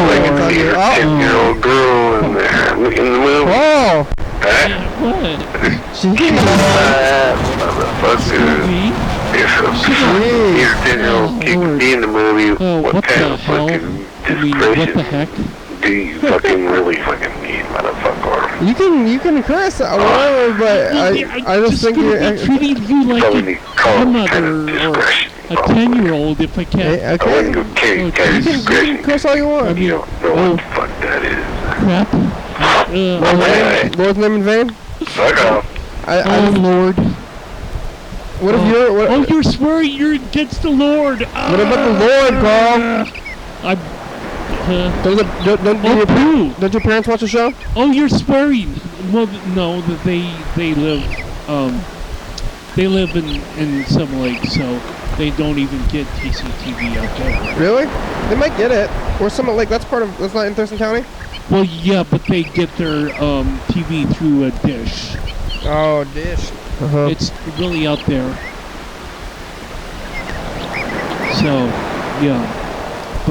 like an 8 or 10-year-old girl in there in the movie. Oh. Huh? What? Motherfucker. If a 8 or 10-year-old kid can be in the movie, what What kind the of hell? fucking I mean, what the discretion heck? do you fucking really fucking need, motherfucker? You can curse whatever, but I just think gonna you're be treating you like Probably a need to call it mother kind of or discretion. a 10-year-old if I can. okay. I wouldn't go carry You can discretion. curse all you I want. mean, You don't know what the fuck that is. crap. Lord's name in vain. Fuck off. Oh Lord. What if you're? What, Oh, you're swearing you're against the Lord. what about the Lord, Carl? I'm. Don't your parents watch the show? Oh, you're swearing. Well, no, that they live in some lake, so they don't even get TCTV out there. Really? They might get it. Or something like that's not in Thurston County. Well, yeah, but they get their TV through a dish. Oh, dish. It's really out there. So, yeah.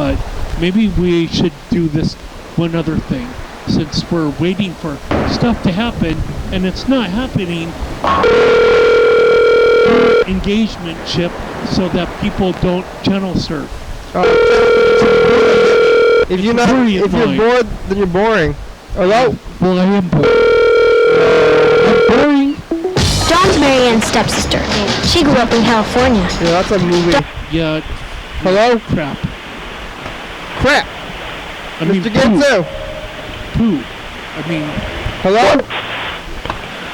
but maybe we should do this one other thing. Since we're waiting for stuff to happen, and it's not happening, engagement chip so that people don't channel surf. If you're bored, then you're boring. Hello? Well, I am bored. I'm boring. John's Marianne's stepsister. She grew up in California. Yeah, that's a movie. Yeah. Hello? Crap. I mean, Mr. Ginsu. Poo. I mean, hello?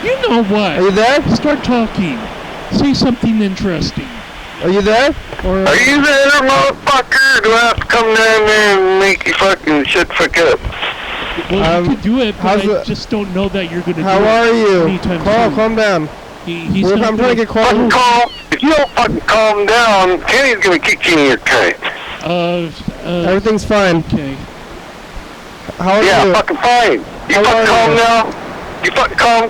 You know what? Are you there? Start talking. Say something interesting. Are you there? Or Are you there, motherfucker? Do I have to come down there and make you fucking shut the fuck up? Well, you could do it, but I just don't know that you're going to do it. How are you? Anytime soon. Calm down. I'm trying to get calm. If you don't fucking calm down, Kenny's going to kick you in your cunt. Everything's fine. Okay. How are you? Yeah, fucking fine. You fucking calm down. You fucking calm.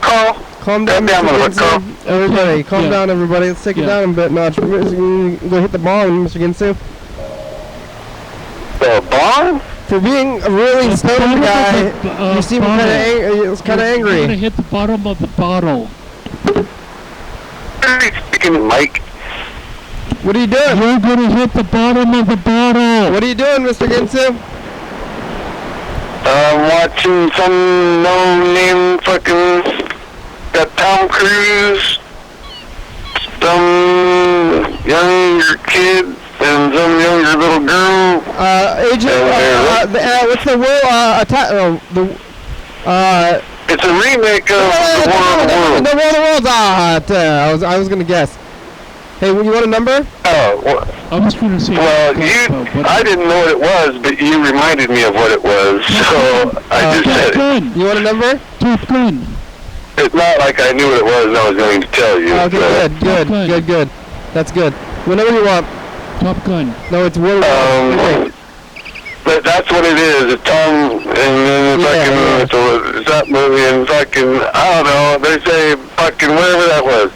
Calm down, motherfucker. Everybody, calm down, everybody. Let's take it down a bit notch. Go hit the bong, Mr. Ginsu. The bong? For being a really stoned guy, you seem kind of angry. You're gonna hit the bottom of the bottle. Speaking Mike. What are you doing? You're gonna hit the bottom of the bottle. What are you doing, Mr. Ginsu? I'm watching some no-name fucking got Tom Cruise, some younger kid, and some younger little girl. What's the word? It's a remake of The War of the Worlds. The War of the Worlds. I was gonna guess. Hey, you want a number? Oh, well, I was gonna say. Well, I didn't know what it was, but you reminded me of what it was, so I just said it. You want a number? Top Gun. It's not like I knew what it was and I was going to tell you. Okay, good. That's good. Whenever you want. Top Gun. No, it's War of the Worlds. But that's what it is. It's Tom, and then it's that movie, and fucking, I don't know, they say fucking whatever that was.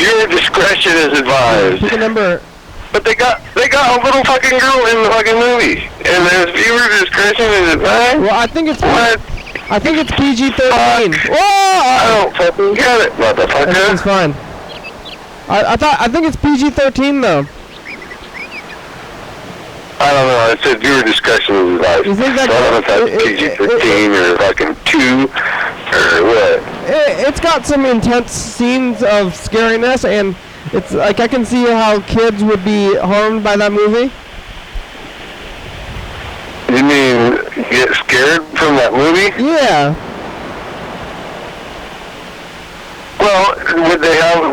Your discretion is advised. Pick a number. But they got a little fucking girl in the fucking movie, and there's viewer discretion is advised. Well, I think it's PG-13. Whoa! I don't fucking get it, motherfucker. Everything's fine. I think it's PG-13 though. I don't know. It said viewer discretion is advised. You think that? So I don't know if that's PG-13 or fucking 2 or what. It's got some intense scenes of scariness, and it's like I can see how kids would be harmed by that movie. You mean get scared from that movie? Yeah. Well,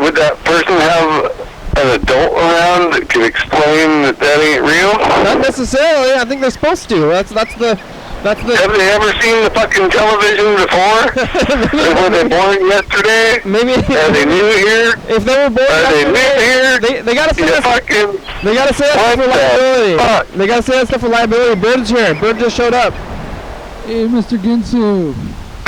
would that person have an adult around that could explain that ain't real? Not necessarily. I think they're supposed to. That's the. Have they ever seen the fucking television before? Were they born yesterday? Maybe. Are they new here? If they were born yesterday, they gotta say that. They gotta say that stuff for liability. They gotta say that stuff for liability. Bird's here. Bird just showed up. Hey, Mr. Ginsu.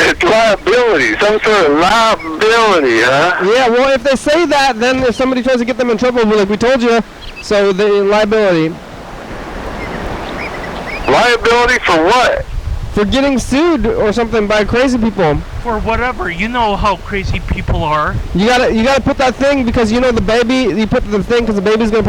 It's liability, some sort of liability, huh? Yeah, well, if they say that, then if somebody tries to get them in trouble, we're like, we told you, so the liability. Liability for what? For getting sued or something by crazy people. For whatever, you know how crazy people are. You gotta put that thing because you know the baby. You put the thing because the baby's gonna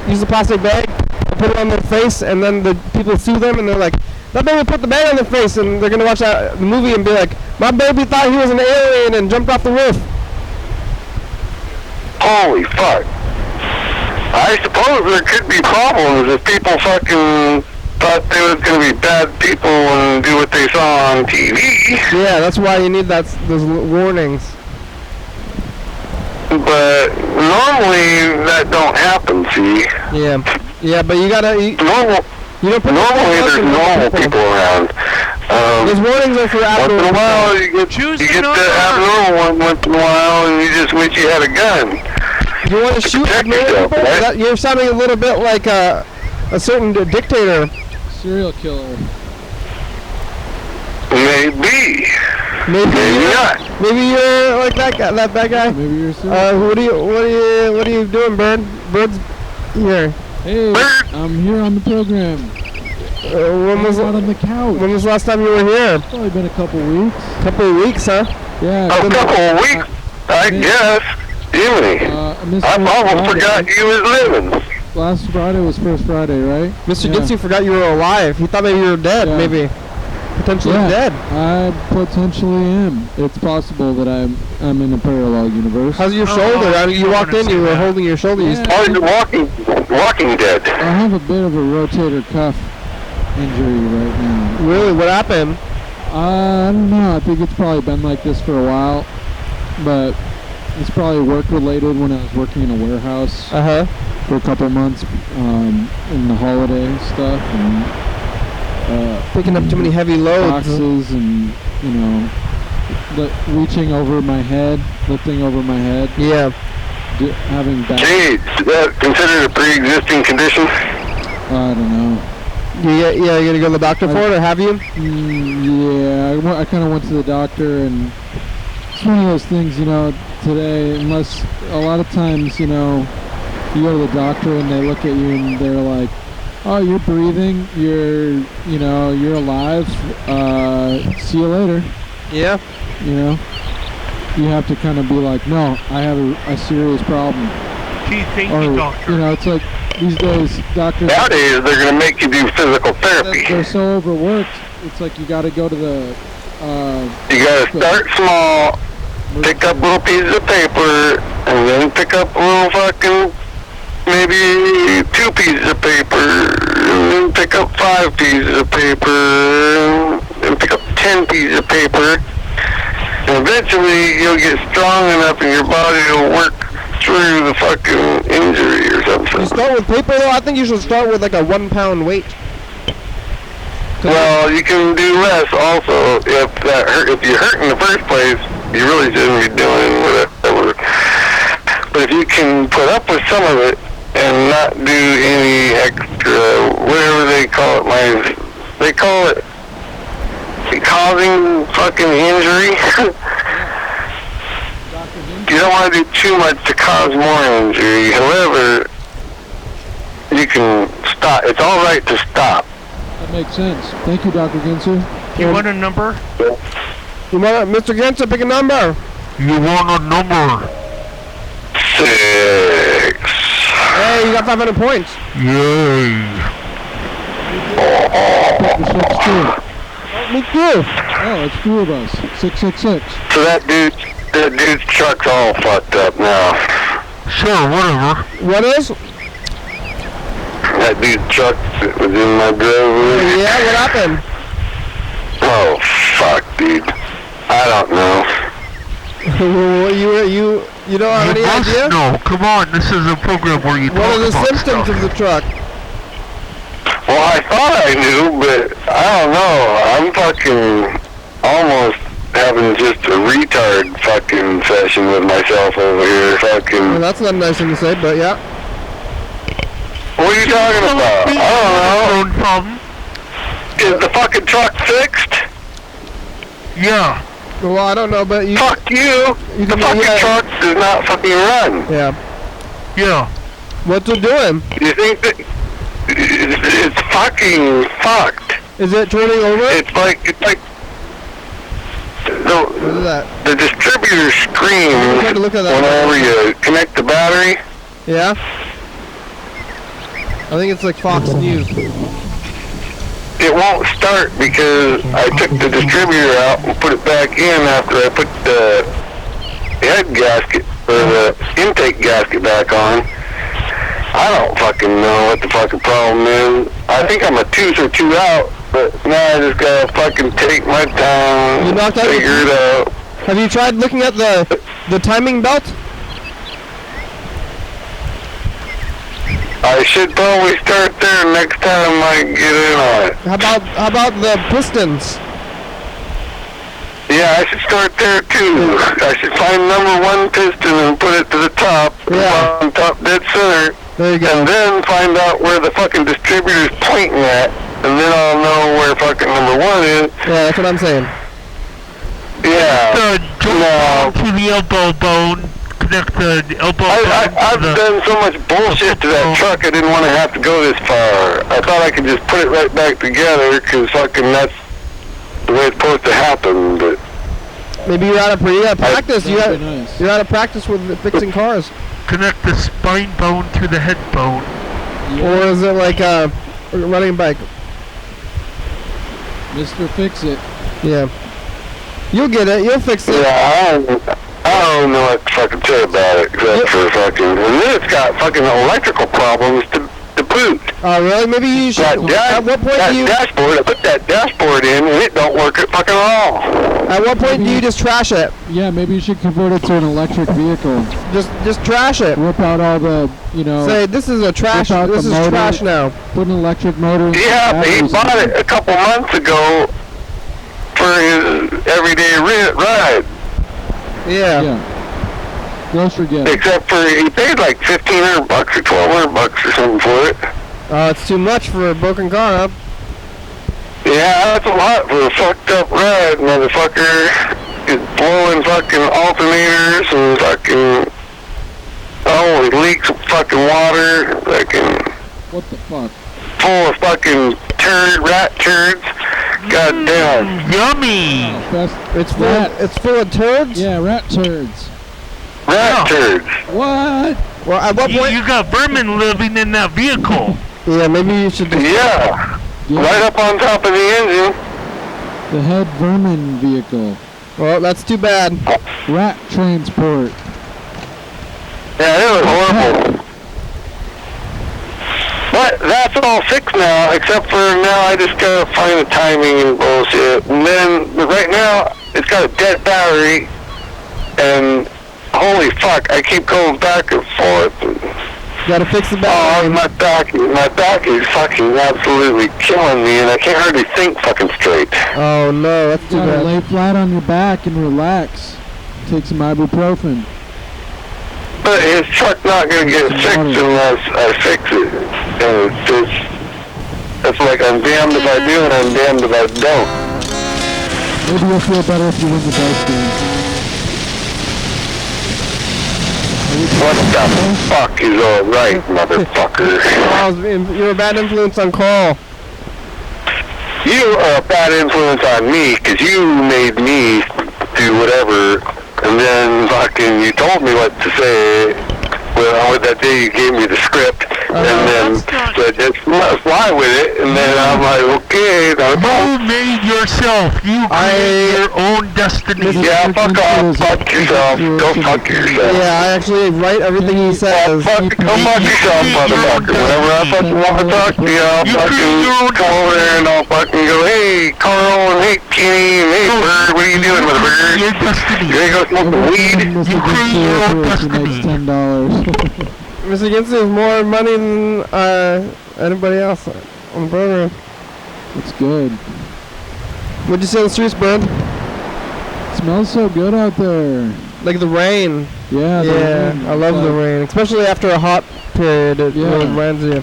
use a plastic bag, put it on their face, and then the people sue them, and they're like, that baby put the bag on their face, and they're gonna watch that movie and be like, my baby thought he was an alien and jumped off the roof. Holy fuck! I suppose there could be problems if people fucking thought they was gonna be bad people and do what they saw on TV. Yeah, that's why you need those warnings. But normally that don't happen. See? Yeah, but you gotta. Normally there's normal people around. Those warnings are for abnormal. Once in a while you get the abnormal one once in a while, and you just wish you had a gun. You want to shoot abnormal people? Right? You're sounding a little bit like a certain dictator. Serial killer. Maybe not. Maybe you're like that guy, that bad guy. Maybe you're serial. What are you doing, Bird? Bird's here. Hey, I'm here on the program. When was out on the couch? When was the last time you were here? Probably been a couple weeks. Couple of weeks, huh? Yeah. A couple of weeks, I guess. Jimmy, I almost forgot you was living. Last Friday was First Friday, right? Mr. Gitsu forgot you were alive. He thought maybe you were dead, maybe. Potentially dead. I potentially am. It's possible that I'm in a parallel universe. How's your shoulder? I mean, you walked in, you were holding your shoulder. Oh, you're walking dead. I have a bit of a rotator cuff injury right now. Really? What happened? I don't know. I think it's probably been like this for a while, but it's probably work related. When I was working in a warehouse for a couple months in the holiday stuff, and picking up too many heavy loads, boxes, and reaching over my head, lifting over my head. Yeah. Having back. Gee, is that considered a pre-existing condition? I don't know. You gonna go to the doctor for it, or have you? Yeah, I kind of went to the doctor, and it's one of those things, today, unless a lot of times, you go to the doctor and they look at you and they're like, oh, you're breathing, you're alive, see you later. Yeah. You have to kind of be like, no, I have a serious problem. Gee, thank you, doctor. It's like these days, doctors... Nowadays, they're going to make you do physical therapy. They're so overworked, it's like you got to go to the... you got to start small, pick up little pieces of paper, and then pick up a little fucking... maybe 2 pieces of paper, and then pick up 5 pieces of paper, and pick up 10 pieces of paper, and eventually you'll get strong enough and your body will work through the fucking injury or something. You start with paper though? I think you should start with like a 1 pound weight. Well, you can do less also. If you hurt in the first place, you really shouldn't be doing whatever. But if you can put up with some of it and not do any extra, whatever they call it, they call it causing fucking injury. You don't want to do too much to cause more injury. However, you can stop. It's all right to stop. That makes sense. Thank you, Dr. Ginser. You want a number? Mr. Ginser, pick a number. You want a number? 6. Hey, you got 500 points. Yay. Me too. Oh, it's 2 of us. 666. So that dude's truck's all fucked up now. Sure, whatever. What is? That dude's truck that was in my driveway. Yeah, what happened? Oh, fuck, dude. I don't know. You don't have any idea? No, come on, this is a program where you talk What are the about symptoms stuff. of the truck? Well, I thought I knew, but I don't know. I'm fucking almost having just a retard fucking session with myself over here. Fucking. Well, that's not a nice thing to say, but yeah. What are you talking about? I don't know. Is the fucking truck fixed? Yeah. Well, I don't know, but you... Fuck you! The fucking truck does not fucking run. Yeah. Yeah. What's it doing? You think that... It's fucking fucked. Is it turning over? It's like... What is that? The distributor screams whenever you connect the battery. Yeah? I think it's like Fox News. It won't start because I took the distributor out and put it back in after I put the head gasket, or the intake gasket back on. I don't fucking know what the fucking problem is. I think I'm a tooth or two out, but now I just gotta fucking take my time and figure it out. Have you tried looking at the timing belt? I should probably start there next time I get in on it. How about the pistons? Yeah, I should start there too. I should find number 1 piston and put it to the top, on top dead center. There you go. And then find out where the fucking distributor's pointing at, and then I'll know where fucking number 1 is. Yeah, that's what I'm saying. Yeah. Jump down to the elbow bone, connect the elbow. I've done so much bullshit to that truck, I didn't want to have to go this far. I thought I could just put it right back together, because fucking that's the way it's supposed to happen, but... Maybe you're out of practice. You're out of practice with fixing cars. Connect the spine bone to the head bone. Yeah. Or is it like riding a bike? Mr. Fix It. Yeah. You'll get it. You'll fix it. Yeah, I don't know what to fucking say about it, except for fucking... And then it's got fucking electrical problems to boot. Oh, really? Maybe you should... At what point do you... Dashboard, I put that dashboard in, and it don't work at fucking all. At what point do you just trash it? Yeah, maybe you should convert it to an electric vehicle. Just trash it. Rip out all the, Say, this is a trash... This is motor, trash now. Put an electric motor in. Yeah, he bought it a couple months ago for his everyday ride. Yeah. Grocery gift. Except for he paid like $1,500 or $1,200 or something for it. It's too much for a broken car, huh? Yeah, that's a lot for a fucked up ride, motherfucker. He's blowing fucking alternators and fucking... Oh, he leaks fucking water, fucking... What the fuck? Full of fucking rat turds. God damn. Yummy! It's full of turds? Yeah, rat turds. Rat turds. What? Well, at what point... You got vermin living in that vehicle. Yeah, maybe you should... Yeah. Right up on top of the engine. The head vermin vehicle. Well, that's too bad. Rat transport. Yeah, it was horrible. But that's all fixed now, except for now I just gotta find the timing and bullshit. And then, right now, it's got a dead battery, and holy fuck, I keep going back and forth. Gotta fix the battery. Oh, my back is fucking absolutely killing me, and I can't hardly think fucking straight. Oh no, that's too bad. Lay flat on your back and relax. Take some ibuprofen. But his truck's not gonna get fixed unless I fix it. And it's just, it's like I'm damned if I do and I'm damned if I don't. Maybe you'll feel better if you win the dice game. What the fuck is alright, motherfucker? You're a bad influence on Carl. You are a bad influence on me, because you made me do whatever, and then fucking you told me what to say. Well, that day you gave me the script, and then said just fly with it, and then I'm like, okay, not a problem. You made yourself. You create your own destiny. Yeah, fuck off. Fuck yourself. Go fuck yourself. Yeah, I actually write everything he says. Go fuck yourself, motherfucker. Whenever I fucking want to talk to you, I'll fucking come over there and I'll fucking go, hey, Carl, and hey, Kenny, and hey, Bird, what are you doing, motherfucker? You ready to go smoke the weed? You create your own destiny. $10. Mr. Ginsey has more money than anybody else on the program. It's good. What'd you say on the streets, Bird? It smells so good out there. Like the rain. Yeah, I love the rain. Especially after a hot period, it really reminds you.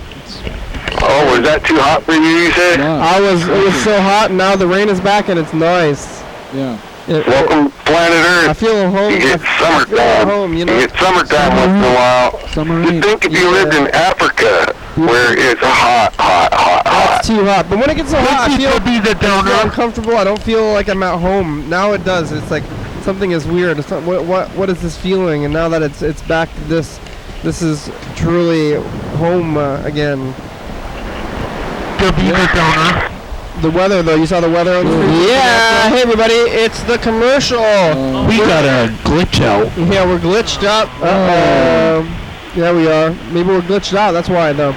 Oh, was that too hot for you said? Yeah. It was so hot, and now the rain is back and it's nice. Yeah. Welcome planet Earth. I feel home. You get summertime. You get summertime once in a while. Summer Just think if you lived in Africa, where it's hot. It's too hot. But when it gets so hot, I feel the uncomfortable. I don't feel like I'm at home. Now it does. It's like something is weird. It's not, what is this feeling? And now that it's back to this is truly home again. Be the donor. The weather, though, you saw the weather on the screen? Yeah, hey everybody, it's the commercial. We got a glitch out. Yeah, we're glitched out. Yeah, we are. Maybe we're glitched out, that's why, though.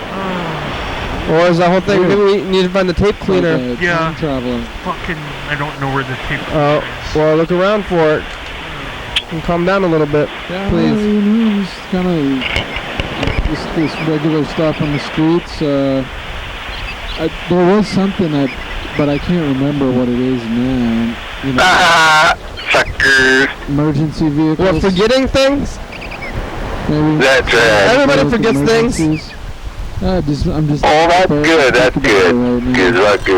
Or is the whole thing, maybe we need to find the tape cleaner. Yeah. Traveling. Fucking, I don't know where the tape cleaner is. Well, look around for it. And calm down a little bit, please. Just kind of this regular stuff on the streets. There was something but I can't remember what it is now. You know, suckers. Emergency vehicles. What, forgetting things? Maybe. That's right. Everybody forgets things. I'm just. Oh, that's good. That's good. Good luck.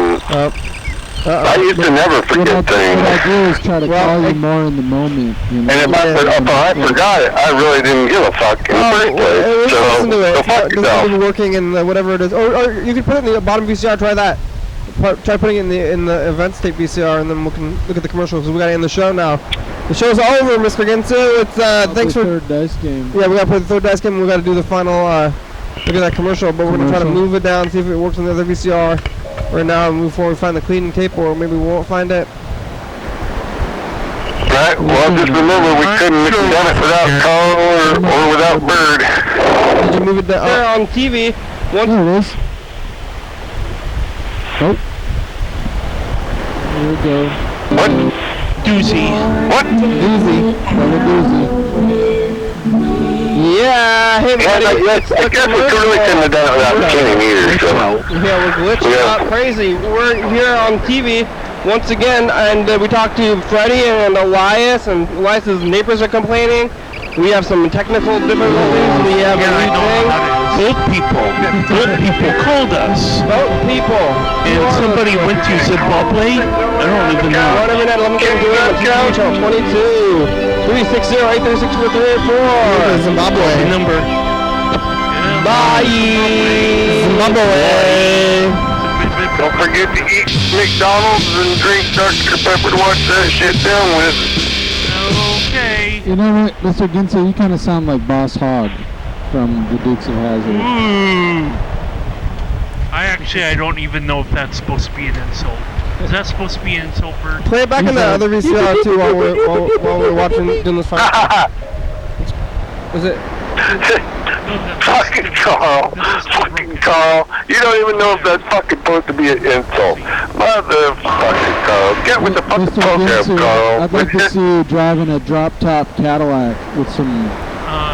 I used to never forget things. What I do is try to call you more in the moment. You know? And if I forgot it, I really didn't give a fuck in the first place. So, listen to it. go fuck This yourself. is working in whatever it is. Or you can put it in the bottom VCR. Try that. Try putting it in the events tape VCR, and then we can look at the commercials. We got to end the show now. The show's over, Mr. Ginsu. It's thanks for third dice game. Yeah, we got to play the third dice game. And we got to do the final look at that commercial. But we're gonna try to move it down, see if it works on the other VCR right now, and before we find the cleaning tape, or maybe we won't find it. Right. Well, just remember we couldn't have done it without Carl or without Bird. Did you move it down? There on TV. There it is. Oh. Here we go. What? Doozy. What? Doozy. Double doozy. Yeah, hey buddy. I guess we really couldn't have done it without Kenny either, so. Yeah, we're glitching out crazy. We're here on TV once again, and we talked to Freddie and Elias, and Elias's neighbors are complaining. We have some technical difficulties. We have a new thing. Old people called us. Boat people. And somebody went to Zimbabwe. I don't even know. 1 every night, 11 channel 22. 360-836-4384. Zimbabwe. Number. Bye. Zimbabwe. Don't forget to eat McDonald's and drink Dr. Pepper to wash that shit down with. Okay. You know what, Mr. Ginsu, you kind of sound like Boss Hogg from the Dukes of Hazzard. I don't even know if that's supposed to be an insult. Is that supposed to be an insult, Bird? Play it back in the other VCR too while we're watching doing this fight. Was it? Fucking Carl. Fucking Carl. You don't even know if that's fucking supposed to be an insult. Motherfucking Carl. Get with the fucking Mr. program, Ginsu, Carl. I'd like to see you driving a drop-top Cadillac with some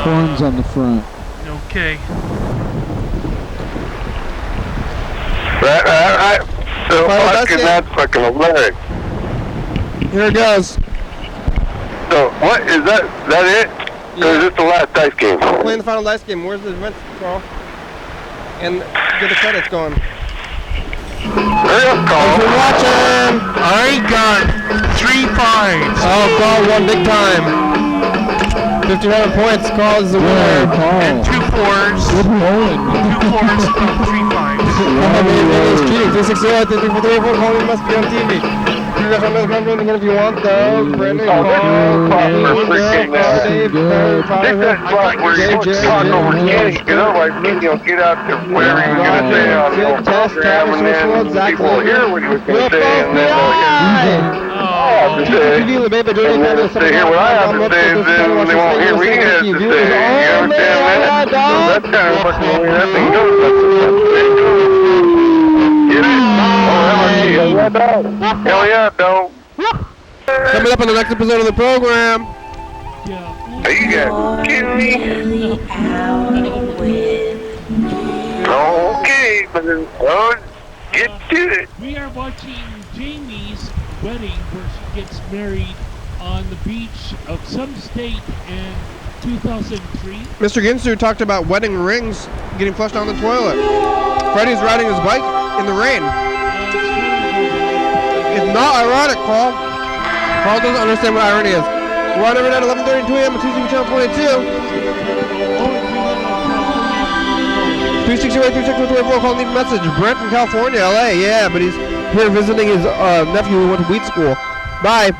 horns on the front. Okay. Right. So fucking that's fucking hilarious. Here it goes. So what is that? Is that it? Yeah. Or is this the last dice game? We're playing the final dice game. Where's the events, Carl? And get the credits going. Hurry up, Carl. Thanks for watching. I got 3 5s. Oh, Carl won big time. 1,500 points. Carl is the winner. And 2 4s. Good rolling. 2 4s and 3 5s. It's cheating. 360-836-4384. Calling must be on TV. You guys want to come in again if you want, though. Brandon, Carl, Dave, talk over Kenny, because otherwise Kenny will get out there whatever he was going to say on the program, and then people will hear what he was going to say, and then they'll hear what I have to say, and then they won't hear what he has to say. You understand that? So that's kind of fucking the way that thing goes. Get it? Hell yeah, dog. Coming up on the next episode of the program. Hey, you guys kidding me? Okay, but get to it. We are watching Jamie's wedding where she gets married on the beach of some state in 2003. Mr. Ginsu talked about wedding rings getting flushed down the toilet. Freddie's riding his bike in the rain. It's not ironic, Paul. Paul doesn't understand what irony is. We're on every night at 11:32 a.m. on TCTV channel 22. 368-364, call and leave a message. Brent from California, LA, yeah, but he's here visiting his nephew who went to weed school. Bye.